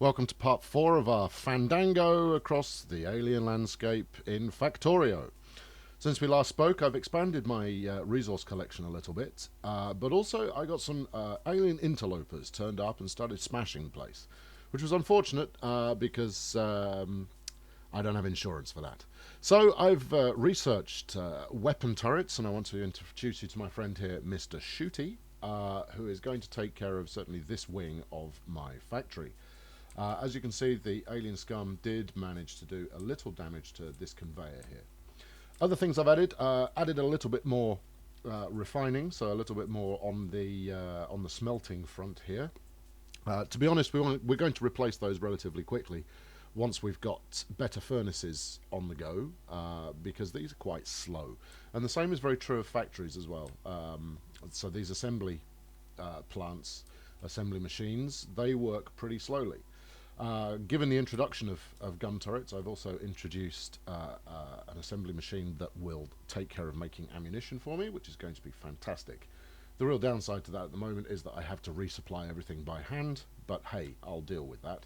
Welcome to part 4 of our Fandango across the alien landscape in Factorio. Since we last spoke, I've expanded my resource collection a little bit, but also I got some alien interlopers turned up and started smashing the place, which was unfortunate because I don't have insurance for that. So I've researched weapon turrets, and I want to introduce you to my friend here, Mr. Shooty, who is going to take care of certainly this wing of my factory. As you can see, the alien scum did manage to do a little damage to this conveyor here. Other things I've added a little bit more refining, so a little bit more on the smelting front here. To be honest, we're going to replace those relatively quickly once we've got better furnaces on the go, because these are quite slow. And the same is very true of factories as well. So these assembly plants, assembly machines, they work pretty slowly. Given the introduction of gun turrets, I've also introduced an assembly machine that will take care of making ammunition for me, which is going to be fantastic. The real downside to that at the moment is that I have to resupply everything by hand, but hey, I'll deal with that.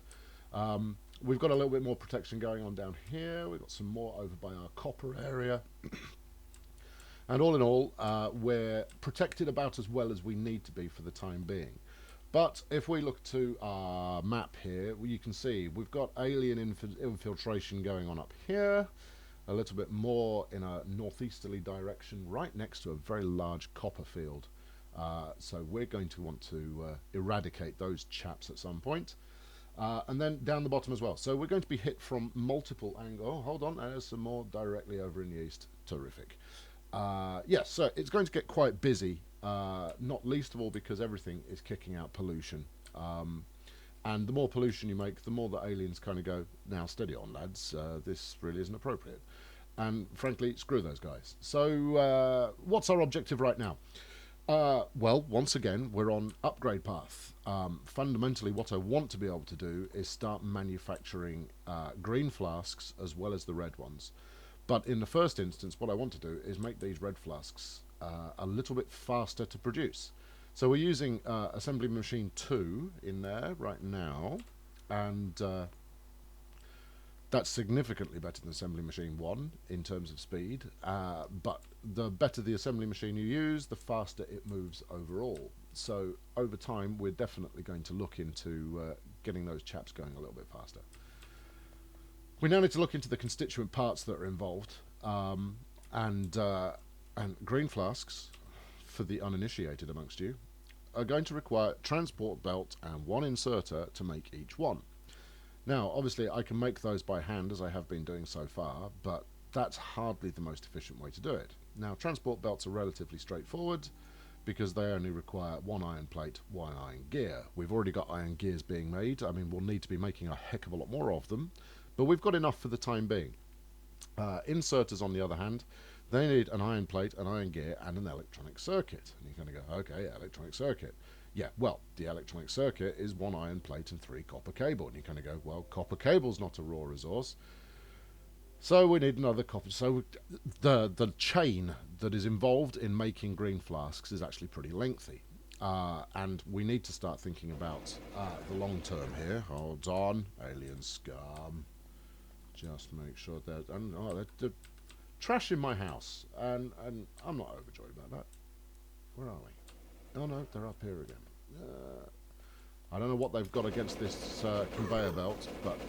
We've got a little bit more protection going on down here. We've got some more over by our copper area. And all in all, we're protected about as well as we need to be for the time being. But if we look to our map here, you can see we've got alien infiltration going on up here, a little bit more in a northeasterly direction, right next to a very large copper field. So we're going to want to eradicate those chaps at some point. And then down the bottom as well. So we're going to be hit from multiple angles. Oh, hold on, there's some more directly over in the east. Terrific. Yes, so it's going to get quite busy. Not least of all because everything is kicking out pollution, and the more pollution you make, the more the aliens kind of go, now steady on lads, this really isn't appropriate, and frankly screw those guys. So what's our objective right now? Well, once again, we're on upgrade path. Fundamentally what I want to be able to do is start manufacturing green flasks as well as the red ones, but in the first instance what I want to do is make these red flasks a little bit faster to produce. So we're using assembly machine 2 in there right now, and that's significantly better than assembly machine 1 in terms of speed, but the better the assembly machine you use, the faster it moves overall. So over time we're definitely going to look into getting those chaps going a little bit faster. We now need to look into the constituent parts that are involved, and green flasks, for the uninitiated amongst you, are going to require transport belt and one inserter to make each one. Now, obviously, I can make those by hand, as I have been doing so far, but that's hardly the most efficient way to do it. Now, transport belts are relatively straightforward, because they only require one iron plate, one iron gear. We've already got iron gears being made. I mean, we'll need to be making a heck of a lot more of them, but we've got enough for the time being. Inserters, on the other hand, they need an iron plate, an iron gear, and an electronic circuit. And you're going to go, okay, electronic circuit. Yeah, well, the electronic circuit is one iron plate and 3 copper cable. And you're going to go, well, copper cable's not a raw resource, so we need another copper. So the chain that is involved in making green flasks is actually pretty lengthy. And we need to start thinking about the long term here. Hold on, alien scum. Just make sure that... they're trash in my house, and I'm not overjoyed about that. Where are we? Oh no, they're up here again. I don't know what they've got against this conveyor belt, but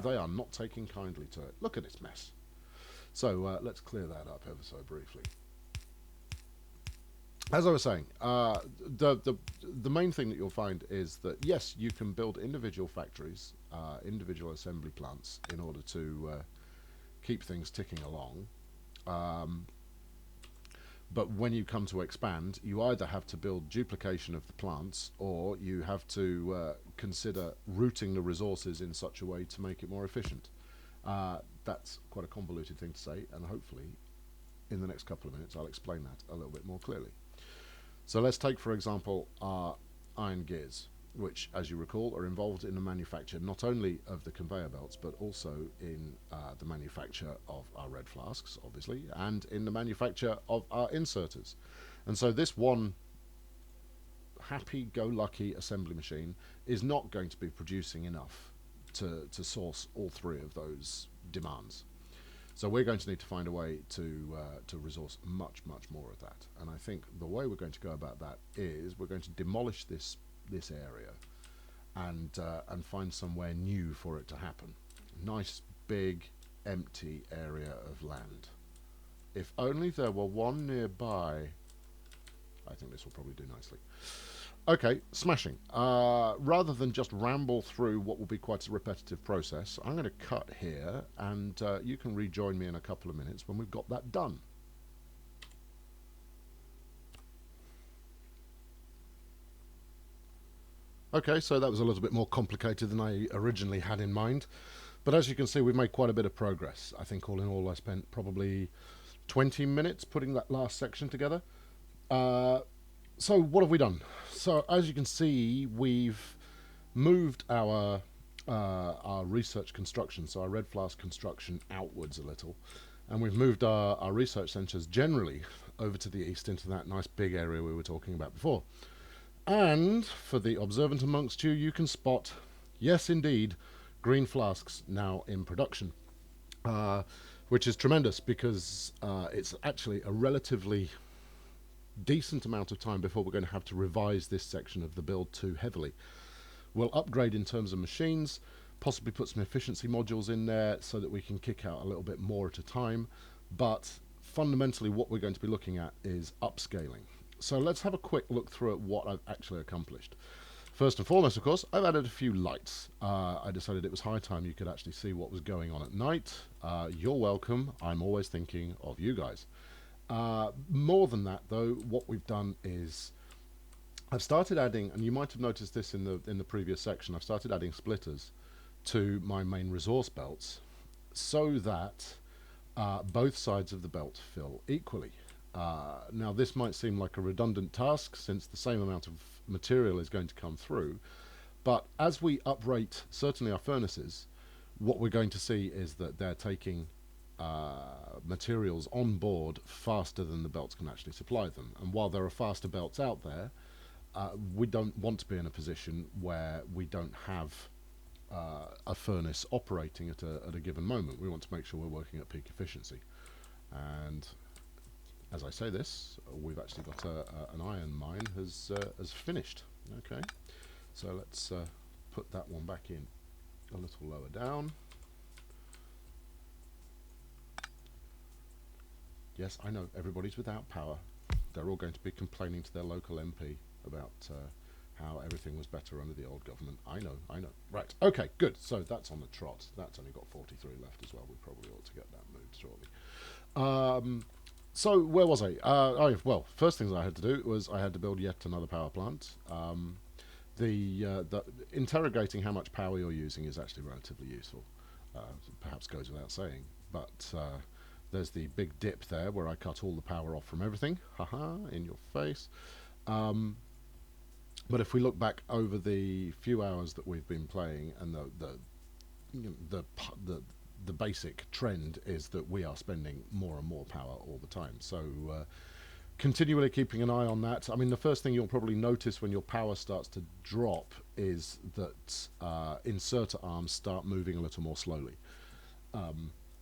they are not taking kindly to it. Look at this mess. So let's clear that up ever so briefly. As I was saying, the main thing that you'll find is that yes, you can build individual factories, individual assembly plants in order to keep things ticking along, but when you come to expand, you either have to build duplication of the plants, or you have to consider routing the resources in such a way to make it more efficient. That's quite a convoluted thing to say, and hopefully in the next couple of minutes I'll explain that a little bit more clearly. So let's take, for example, our iron gears, which, as you recall, are involved in the manufacture not only of the conveyor belts, but also in the manufacture of our red flasks, obviously, and in the manufacture of our inserters. And so this one happy-go-lucky assembly machine is not going to be producing enough to source all three of those demands. So we're going to need to find a way to resource much more of that. And I think the way we're going to go about that is we're going to demolish this area and find somewhere new for it to happen. Nice big empty area of land. If only there were one nearby. I think this will probably do nicely. Okay, smashing. Rather than just ramble through what will be quite a repetitive process, I'm going to cut here, and you can rejoin me in a couple of minutes when we've got that done. Okay, so that was a little bit more complicated than I originally had in mind, but as you can see, we've made quite a bit of progress. I think all in all I spent probably 20 minutes putting that last section together. So what have we done? So as you can see, we've moved our research construction, so our red flask construction, outwards a little, and we've moved our research centres generally over to the east into that nice big area we were talking about before. And for the observant amongst you, you can spot, yes indeed, green flasks now in production, which is tremendous because it's actually a relatively decent amount of time before we're going to have to revise this section of the build too heavily. We'll upgrade in terms of machines, possibly put some efficiency modules in there so that we can kick out a little bit more at a time, but fundamentally what we're going to be looking at is upscaling. So let's have a quick look through at what I've actually accomplished. First and foremost, of course, I've added a few lights. I decided it was high time you could actually see what was going on at night. You're welcome. I'm always thinking of you guys. More than that, though, what we've done is I've started adding, and you might have noticed this in the previous section, I've started adding splitters to my main resource belts so that both sides of the belt fill equally. Now, this might seem like a redundant task since the same amount of material is going to come through, but as we uprate certainly our furnaces, what we're going to see is that they're taking materials on board faster than the belts can actually supply them. And while there are faster belts out there, we don't want to be in a position where we don't have a furnace operating at a given moment. We want to make sure we're working at peak efficiency. And as I say this, we've actually got an iron mine has finished. Okay, so let's put that one back in a little lower down. Yes, I know, everybody's without power. They're all going to be complaining to their local MP about how everything was better under the old government. I know. Right, okay, good. So that's on the trot. That's only got 43 left as well. We probably ought to get that moved shortly. So where was I? Well, first things I had to do was I had to build yet another power plant. The interrogating how much power you're using is actually relatively useful. Perhaps goes without saying, but there's the big dip there where I cut all the power off from everything. Haha, in your face. But if we look back over the few hours that we've been playing, and the basic trend is that we are spending more and more power all the time. So continually keeping an eye on that. I mean, the first thing you'll probably notice when your power starts to drop is that inserter arms start moving a little more slowly.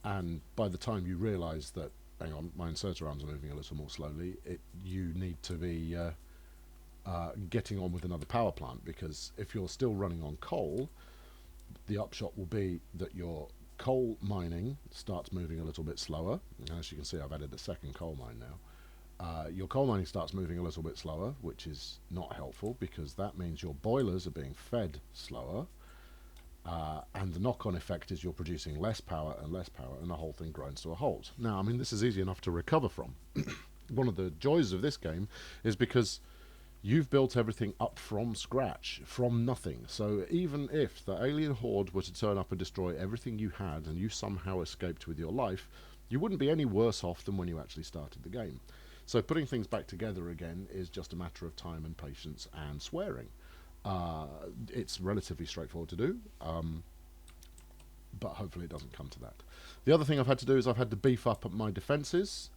And by the time you realise that, hang on, my inserter arms are moving a little more slowly, you need to be getting on with another power plant, because if you're still running on coal, the upshot will be that your coal mining starts moving a little bit slower. And as you can see, I've added a second coal mine now. Your coal mining starts moving a little bit slower, which is not helpful, because that means your boilers are being fed slower. And the knock-on effect is you're producing less power, and the whole thing grinds to a halt. Now, I mean, this is easy enough to recover from. One of the joys of this game is because you've built everything up from scratch, from nothing. So even if the alien horde were to turn up and destroy everything you had, and you somehow escaped with your life, you wouldn't be any worse off than when you actually started the game. So putting things back together again is just a matter of time and patience and swearing. It's relatively straightforward to do, but hopefully it doesn't come to that. The other thing I've had to do is I've had to beef up my defences.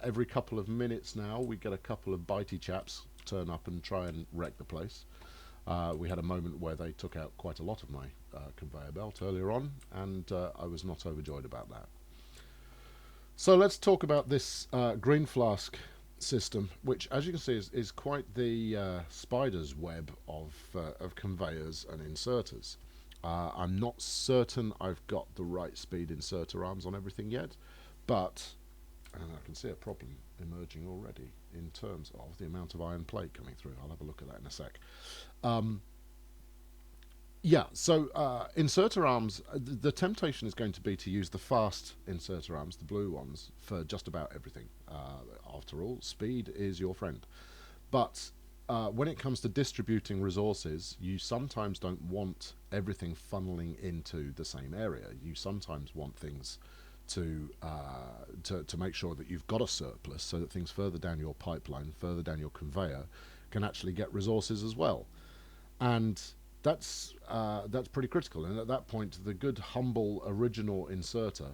Every couple of minutes now we get a couple of bitey chaps turn up and try and wreck the place. We had a moment where they took out quite a lot of my conveyor belt earlier on, and I was not overjoyed about that. So let's talk about this green flask system, which, as you can see, is quite the spider's web of conveyors and inserters. I'm not certain I've got the right speed inserter arms on everything yet, but and I can see a problem emerging already in terms of the amount of iron plate coming through. I'll have a look at that in a sec. Yeah, so inserter arms, the temptation is going to be to use the fast inserter arms, the blue ones, for just about everything. After all, speed is your friend. But when it comes to distributing resources, you sometimes don't want everything funneling into the same area. You sometimes want things to make sure that you've got a surplus, so that things further down your pipeline, further down your conveyor, can actually get resources as well. And that's pretty critical. And at that point, the good, humble, original inserter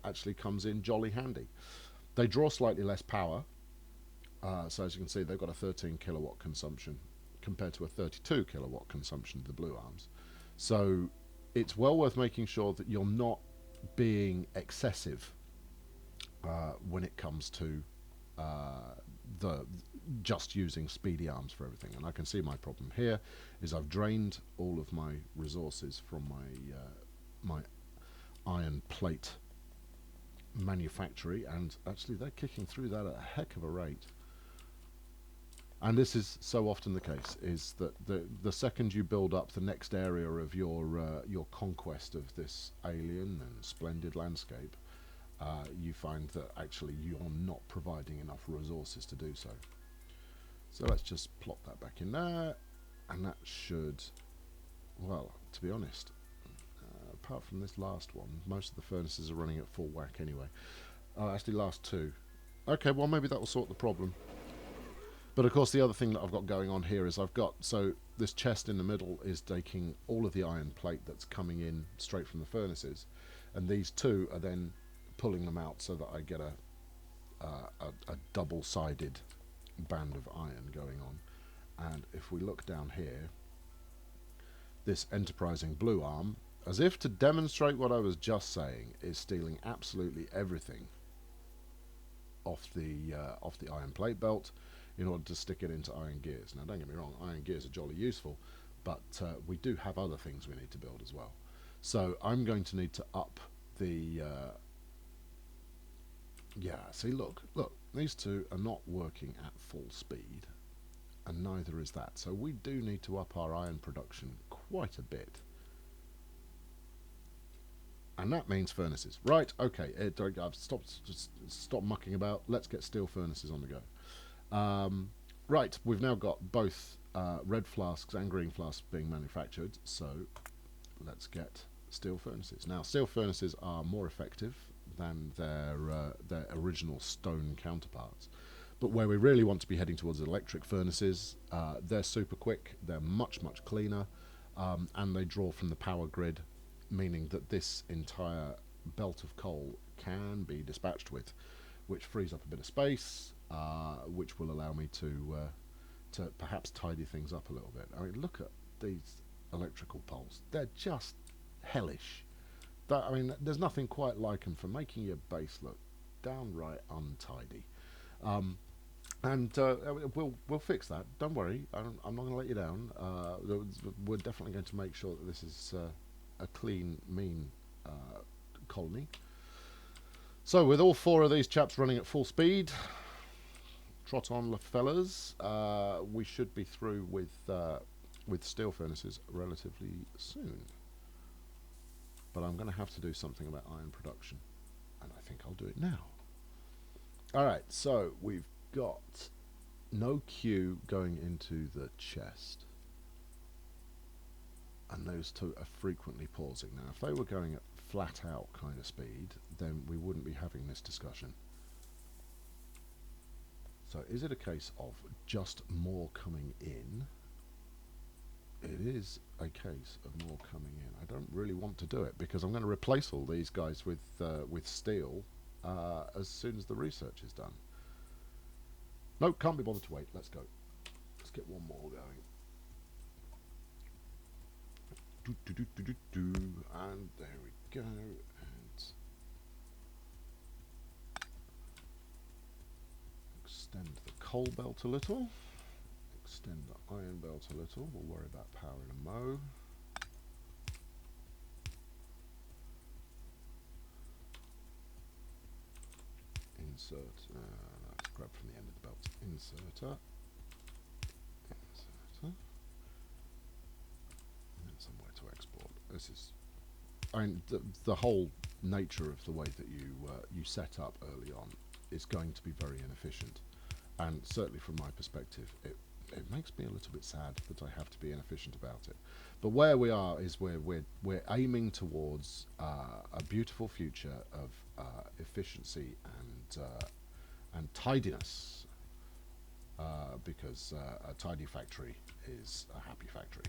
actually comes in jolly handy. They draw slightly less power. So as you can see, they've got a 13 kilowatt consumption compared to a 32 kilowatt consumption of the blue arms. So it's well worth making sure that you're not being excessive when it comes to the just using speedy arms for everything. And I can see my problem here is I've drained all of my resources from my iron plate manufactory, and actually they're kicking through that at a heck of a rate. And this is so often the case, is that the second you build up the next area of your conquest of this alien and splendid landscape, you find that actually you're not providing enough resources to do so. So let's just plop that back in there, and that should, well, to be honest, apart from this last one, most of the furnaces are running at full whack anyway. Actually, last two. Okay, well, maybe that will sort the problem. But of course, the other thing that I've got going on here is so this chest in the middle is taking all of the iron plate that's coming in straight from the furnaces, and these two are then pulling them out so that I get a double-sided band of iron going on. And if we look down here, this enterprising blue arm, as if to demonstrate what I was just saying, is stealing absolutely everything off the iron plate belt in order to stick it into iron gears. Now, don't get me wrong, iron gears are jolly useful, but we do have other things we need to build as well. So I'm going to need to up the yeah, see, look, these two are not working at full speed, and neither is that. So we do need to up our iron production quite a bit. And that means furnaces. Right, okay, I've stopped mucking about. Let's get steel furnaces on the go. Right, we've now got both red flasks and green flasks being manufactured, so let's get steel furnaces. Now, steel furnaces are more effective than their original stone counterparts, but where we really want to be heading towards electric furnaces, they're super quick, they're much cleaner, and they draw from the power grid, meaning that this entire belt of coal can be dispatched with, which frees up a bit of space, which will allow me to perhaps tidy things up a little bit. I mean, look at these electrical poles. They're just hellish. I mean, there's nothing quite like them for making your base look downright untidy. And we'll fix that. Don't worry. I'm not going to let you down. We're definitely going to make sure that this is a clean, mean colony. So with all four of these chaps running at full speed, trot on, fellas, we should be through with steel furnaces relatively soon. But I'm going to have to do something about iron production, and I think I'll do it now. Alright, so we've got no queue going into the chest, and those two are frequently pausing. Now, if they were going at flat out kind of speed, then we wouldn't be having this discussion. So is it a case of just more coming in? It is a case of more coming in. I don't really want to do it because I'm going to replace all these guys with steel as soon as the research is done. Nope, can't be bothered to wait. Let's go. Let's get one more going. And there we go. And extend the coal belt a little. Extend the iron belt a little. We'll worry about power in a mo. Insert. Let's grab from the end of the belt. Inserter. Inserter. And somewhere to export. This is. I mean, the whole nature of the way that you set up early on is going to be very inefficient, and certainly from my perspective, it makes me a little bit sad that I have to be inefficient about it. But where we are is where we're aiming towards a beautiful future of efficiency and tidiness, because a tidy factory is a happy factory.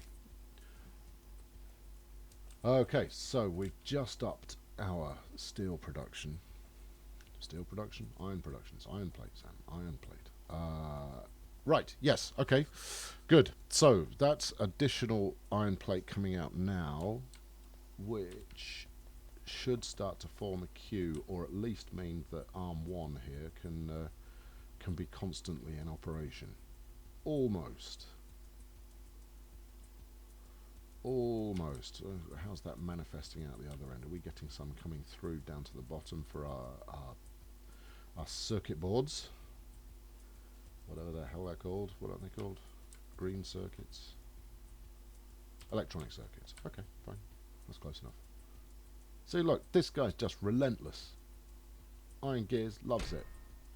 Okay, so we've just upped our steel production. Steel production? Iron production. It's iron plates and iron plate. Right, yes, okay, good. So that's additional iron plate coming out now, which should start to form a queue, or at least mean that arm 1 here can be constantly in operation. Almost. Almost. How's that manifesting out the other end? Are we getting some coming through down to the bottom for our circuit boards? Whatever the hell they're called. What are they called? Green circuits? Electronic circuits. Okay, fine. That's close enough. See, look, this guy's just relentless. Iron Gears loves it.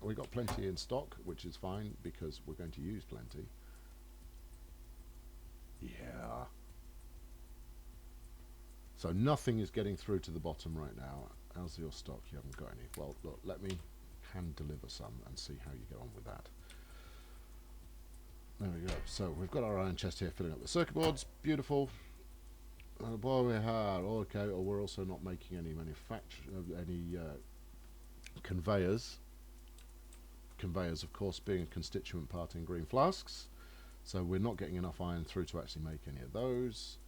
We've got plenty in stock, which is fine, because we're going to use plenty. Yeah. So nothing is getting through to the bottom right now. How's your stock? You haven't got any. Well, look, let me hand deliver some and see how you get on with that. There we go. So we've got our iron chest here filling up the circuit boards. Beautiful. Boy, we have. Okay, or we're also not making any conveyors. Conveyors, of course, being a constituent part in green flasks. So we're not getting enough iron through to actually make any of those,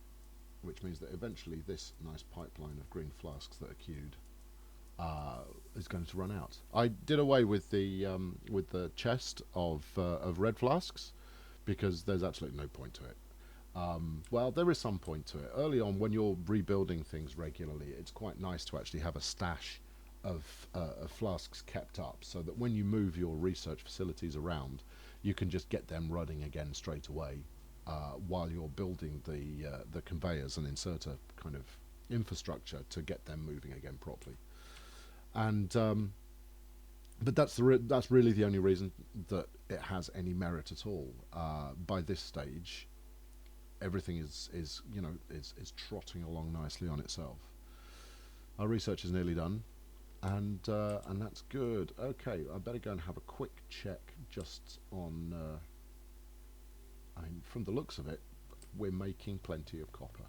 which means that eventually this nice pipeline of green flasks that are queued is going to run out. I did away with the chest of red flasks, because there's absolutely no point to it. Well, there is some point to it. Early on, when you're rebuilding things regularly, it's quite nice to actually have a stash of flasks kept up, so that when you move your research facilities around, you can just get them running again straight away, while you're building the conveyors and inserter kind of infrastructure to get them moving again properly. And but that's really the only reason that it has any merit at all. By this stage, everything is trotting along nicely on itself. Our research is nearly done, and that's good. Okay, I better go and have a quick check just on. I mean, from the looks of it, we're making plenty of copper.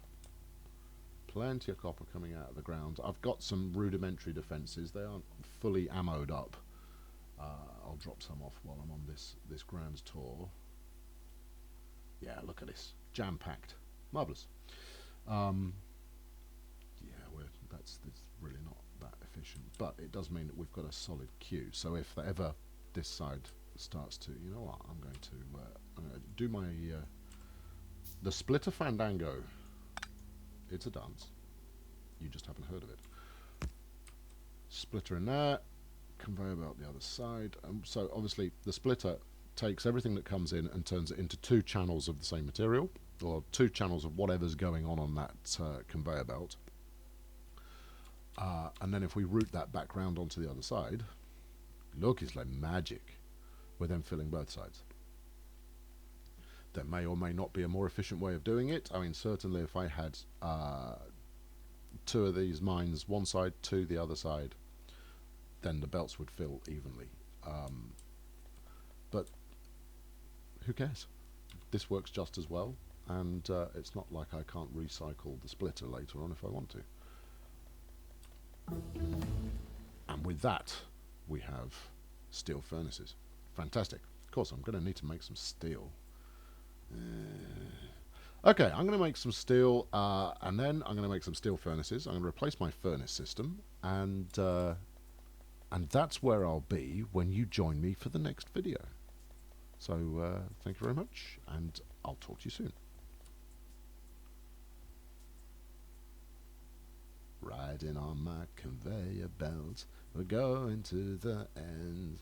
Plenty of copper coming out of the ground. I've got some rudimentary defences. They aren't fully ammoed up. I'll drop some off while I'm on this grand tour. Yeah, look at this. Jam-packed. Marvellous. Yeah, that's really not that efficient. But it does mean that we've got a solid queue. So if ever this side starts to, you know what, I'm going to do my the splitter fandango. It's a dance. You just haven't heard of it. Splitter in there, conveyor belt the other side. So obviously the splitter takes everything that comes in and turns it into 2 channels of the same material, or 2 channels of whatever's going on that conveyor belt. And then if we route that back round onto the other side, look, it's like magic. We're then filling both sides. There may or may not be a more efficient way of doing it. I mean, certainly if I had 2 of these mines one side, 2 the other side, then the belts would fill evenly. But who cares? This works just as well, and it's not like I can't recycle the splitter later on if I want to. And with that, we have steel furnaces. Fantastic. Of course, I'm going to need to make some steel. Okay, I'm going to make some steel, and then I'm going to make some steel furnaces. I'm going to replace my furnace system, and that's where I'll be when you join me for the next video. So thank you very much, and I'll talk to you soon. Riding on my conveyor belt, we're going to the end.